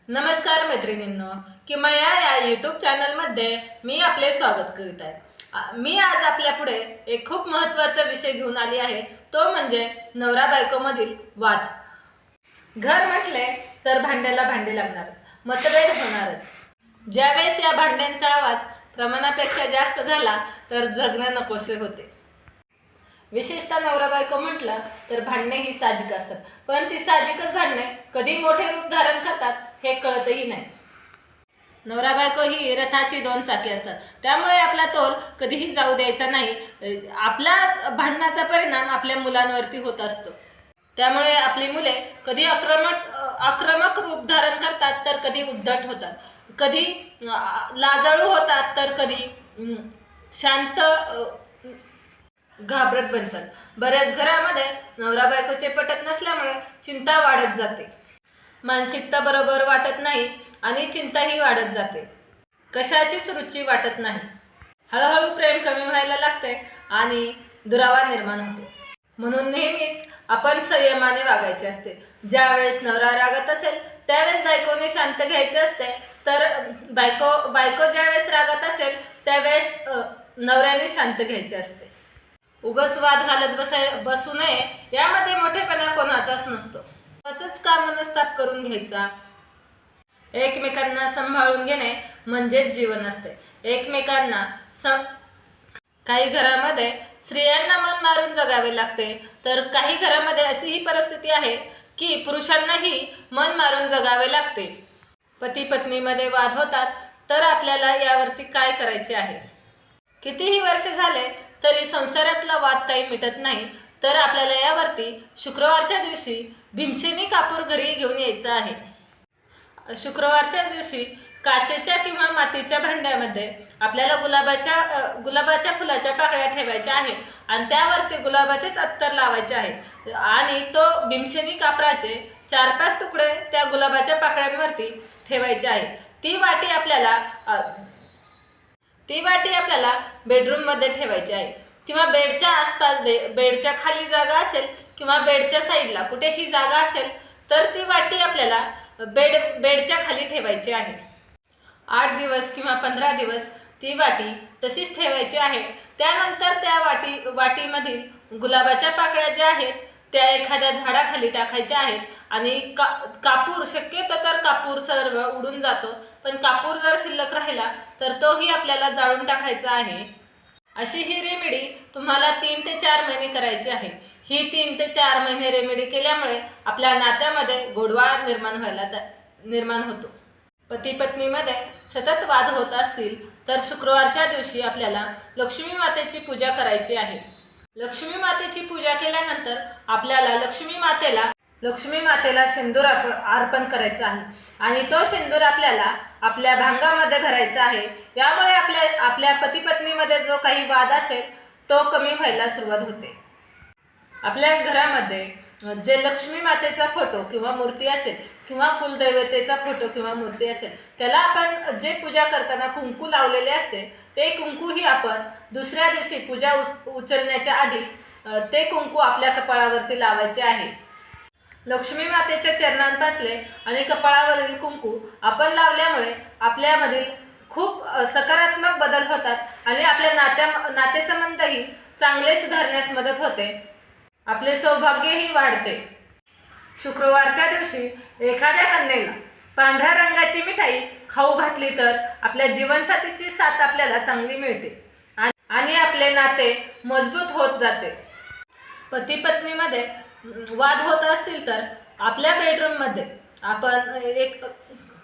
नमस्कार मैत्रिणींनो, किमया या यूट्यूब चॅनलमध्ये मी आपले स्वागत करीत आहे। मी आज आपल्या पुढे एक खूप महत्त्वाचा विषय घेऊन आली आहे, तो म्हणजे नवरा बायकोमधील वाद। घर म्हटले तर भांड्याला भांडे लागणारच, मतभेद होणारच। ज्यावेळेस या भांड्यांचा आवाज प्रमाणापेक्षा जास्त झाला तर जगणे नकोसे होते। विशेषतः नवरा बायको म्हटलं तर भांडणे ही साहजिक असतात, पण ती साहजिकच भांडणे कधी मोठे रूप धारण करतात हे कळतही नाही। नवरा बायको ही रथाची दोन चाके असतात, त्यामुळे आपला तोल कधीही जाऊ द्यायचा नाही। आपला भांडणाचा परिणाम आपल्या मुलांवरती होत असतो, त्यामुळे आपली मुले कधी आक्रमक रूप धारण करतात तर कधी उद्धट होतात, कधी लाजाळू होतात तर कधी शांत घाबरट बनतात। बऱ्याच घरामध्ये नवरा बायकोचे पटत नसल्यामुळे चिंता वाढत जाते, मानसिकता बरोबर वाटत नाही आणि चिंताही वाढत जाते, कशाचीच रुची वाटत नाही। हळूहळू प्रेम कमी व्हायला लागते आणि दुरावा निर्माण होतो। म्हणून नेहमीच आपण संयमाने वागायचे असते। ज्यावेळेस नवरा रागात असेल त्यावेळेस बायकोने शांत घ्यायचे असते, तर बायको ज्यावेळेस रागात असेल त्यावेळेस नवऱ्याने शांत घ्यायचे असते। उगाच वाद घालत बसू नये, यामध्ये मोठेपणा कोणाचाच नसतो। त्याचंच का मनस्ताप करून घ्यायचा। एकमेकांना सांभाळून घेणे म्हणजेच जीवन असते। एकमेकांना काही घरामध्ये स्त्रियांना मन मारून जगावे लागते, तर काही घरामध्ये अशी ही परिस्थिती आहे की पुरुषांनाही मन मारून जगावे लागते। पती पत्नीमध्ये वाद होतात तर आपल्याला यावरती काय करायचे आहे। कितीही वर्ष झाले तरी संसारातला वाद काही मिटत नाही, तर आपल्याला यावरती शुक्रवारच्या दिवशी भीमसेनी कापूर घरी घेऊन यायचा आहे। शुक्रवारच्या दिवशी काचेच्या किंवा मातीच्या भांड्यामध्ये आपल्याला गुलाबाच्या फुलाच्या पाकळ्या ठेवायच्या आहेत आणि त्यावरती गुलाबाचेच अत्तर लावायचे आहे आणि तो भीमसेनी कापराचे 4-5 तुकडे त्या गुलाबाच्या पाकळ्यांवरती ठेवायचे आहे। ती वाटी आपल्याला बेडरूममध्ये ठेवायची आहे किंवा बेडच्या आसपास, बेडच्या खाली जागा असेल किंवा बेडच्या साईडला कुठेही जागा असेल तर ती वाटी आपल्याला बेडच्या खाली ठेवायची आहे। 8 दिवस किंवा 15 दिवस ती वाटी तशीच ठेवायची आहे। त्यानंतर त्या वाटीमधील गुलाबाच्या पाकळ्या ज्या आहेत त्या एखाद्या झाडाखाली टाकायच्या आहेत आणि कापूर, शक्यतो तर कापूर सर्व उडून जातो, पण कापूर जर शिल्लक राहिला तर तोही आपल्याला जाळून टाकायचा आहे। अशी ही रेमेडी तुम्हाला 3 ते 4 महिने करायची आहे। ही 3 ते 4 महिने रेमेडी केल्यामुळे आपल्या नात्यामध्ये गोडवा निर्माण होतो। पती पत्नीमध्ये सतत वाद होत असतील तर शुक्रवारच्या दिवशी आपल्याला लक्ष्मी मातेची पूजा करायची आहे। लक्ष्मी मातेची पूजा केल्यानंतर आपल्याला लक्ष्मी मातेला सिंदूर अर्पण करायचा आहे आणि तो सिंदूर आपल्याला आपल्या भांगामध्ये भरायचा आहे। यामुळे आपल्या पती पत्नीमध्ये जो काही वाद असेल तो कमी व्हायला सुरुवात होते। आपल्या घरामध्ये जे लक्ष्मी मातेचा फोटो किंवा मूर्ती असेल किंवा कुलदैवतेचा फोटो किंवा मूर्ती असेल, त्याला आपण जे पूजा करताना कुंकू लावलेले असते ते कुंकूही आपण दुसऱ्या दिवशी पूजा उचलण्याच्या आधी ते कुंकू आपल्या कपाळावरती लावायचे आहे। लक्ष्मी मातेच्या चरणांपासले आणि कपाळावरील कुंकू आपण लावल्यामुळे आपल्यामधील खूप सकारात्मक बदल होतात आणि आपल्या नातेसंबंधही चांगले सुधारण्यास मदत होते, आपले सौभाग्यही वाढते। शुक्रवारच्या दिवशी एखाद्या कन्येला पांढऱ्या रंगाची मिठाई खाऊ घातली तर आपल्या जीवनसाथीची साथ आपल्याला चांगली मिळते आणि आपले नाते मजबूत होत जाते। पती पत्नीमध्ये वाद होत असतील तर आपल्या बेडरूममध्ये आपण एक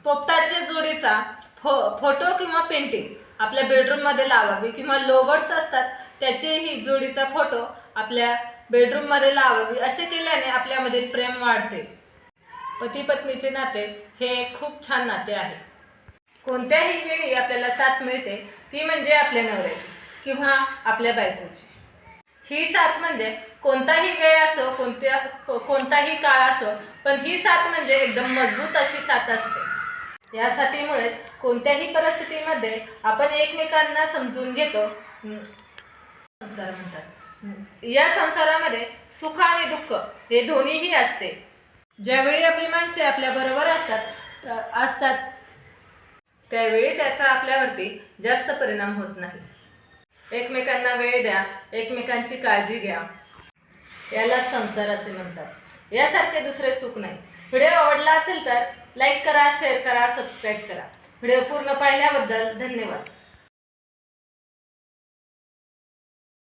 पोपटाच्या जोडीचा फोटो किंवा पेंटिंग आपल्या बेडरूममध्ये लावावी किंवा लोवर्ड्स असतात त्याचेही जोडीचा फोटो आपल्या बेडरूममध्ये लावावी। असे केल्याने आपल्यामधील प्रेम वाढते। पती पत्नीचे नाते हे खूप छान नाते आहे। कोणत्याही वेळी आपल्याला साथ मिळते ती म्हणजे आपल्या नवऱ्याची किंवा आपल्या बायकोची। ही साथ म्हणजे कोणताही वेळ असो, कोणताही काळ असो, पण ही साथ म्हणजे एकदम मजबूत अशी साथ असते। या साथीमुळेच कोणत्याही परिस्थितीमध्ये आपण एकमेकांना समजून घेतो, संसार म्हणतात। या संसारामध्ये सुख आणि दुःख हे दोन्हीही असते। ज्यावेळी आपली माणसे आपल्या बरोबर असतात असतात त्यावेळी त्याचा आपल्यावरती जास्त परिणाम होत नाही. एकमेकांना वेळ द्या, एकमेकांची काळजी घ्या, याला संसार असे म्हणतात. यासारखे दुसरे सुख नाही. व्हिडिओ आवडला असेल तर लाईक करा, शेअर करा, सबस्क्राईब करा. व्हिडिओ पूर्ण पाहिल्याबद्दल धन्यवाद.